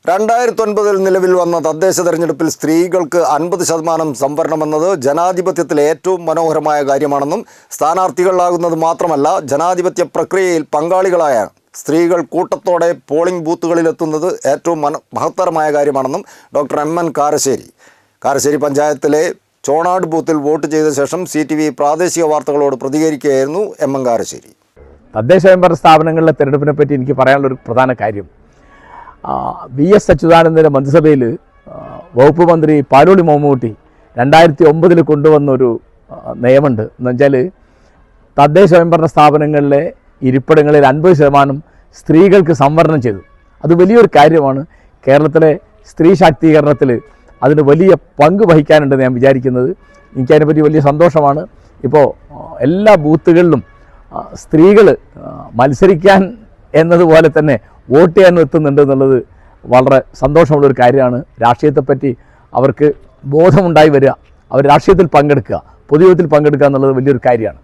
2009 നിലവിൽ വന്ന തദ്ദേശ തെരഞ്ഞെടുപ്പിൽ സ്ത്രീകൾക്ക് 50% സംവരണമെന്നത് ജനാധിപത്യത്തിലെ ഏറ്റവും മനോഹരമായ കാര്യമാണെന്നും സ്ഥാനാർത്ഥികളാകുന്നത് മാത്രമല്ല ജനാധിപത്യ പ്രക്രിയയിൽ പങ്കാളികളായ സ്ത്രീകൾ കൂട്ടത്തോടെ പോളിംഗ് ബൂത്തുകളിലെത്തുന്നത് ഏറ്റവും മഹത്തരമായ കാര്യമാണെന്നും ഡോക്ടർ എം.എൻ. കാരശ്ശേരി പഞ്ചായത്തിലെ ചോണാട് ബൂത്തിൽ വോട്ട് ചെയ്ത ശേഷം CTV പ്രാദേശിക വാർത്തകളോട് പ്രതികരിക്കുകയായിരുന്നു എം.എൻ. കാരശ്ശേരി. തദ്ദേശ സ്വയംഭരണ സ്ഥാപനങ്ങളിലെ തെരഞ്ഞെടുപ്പിനെ പറ്റി എനിക്ക് പറയാനുള്ളൊരു പ്രധാന കാര്യം, VS അച്യുതാനന്ദൻ്റെ മന്ത്രിസഭയിൽ വകുപ്പ് മന്ത്രി പാലോളി മമ്മൂട്ടി 2009 കൊണ്ടുവന്നൊരു നിയമമുണ്ട്. എന്ന് വെച്ചാൽ തദ്ദേശ സ്വയംഭരണ സ്ഥാപനങ്ങളിലെ ഇരിപ്പിടങ്ങളിൽ 50% സ്ത്രീകൾക്ക് സംവരണം ചെയ്തു. അത് വലിയൊരു കാര്യമാണ്. കേരളത്തിലെ സ്ത്രീ ശാക്തീകരണത്തിൽ അതിന് വലിയ പങ്ക് വഹിക്കാനുണ്ടെന്ന് ഞാൻ വിചാരിക്കുന്നത്. എനിക്കതിനെപ്പറ്റി വലിയ സന്തോഷമാണ്. ഇപ്പോൾ എല്ലാ ബൂത്തുകളിലും സ്ത്രീകൾ മത്സരിക്കാൻ എന്നതുപോലെ തന്നെ വോട്ട് ചെയ്യാനും എത്തുന്നുണ്ട് എന്നുള്ളത് വളരെ സന്തോഷമുള്ളൊരു കാര്യമാണ്. രാഷ്ട്രീയത്തെപ്പറ്റി അവർക്ക് ബോധമുണ്ടായി വരിക, അവർ രാഷ്ട്രീയത്തിൽ പങ്കെടുക്കുക, പൊതുജീവിതത്തിൽ പങ്കെടുക്കുക എന്നുള്ളത് വലിയൊരു കാര്യമാണ്.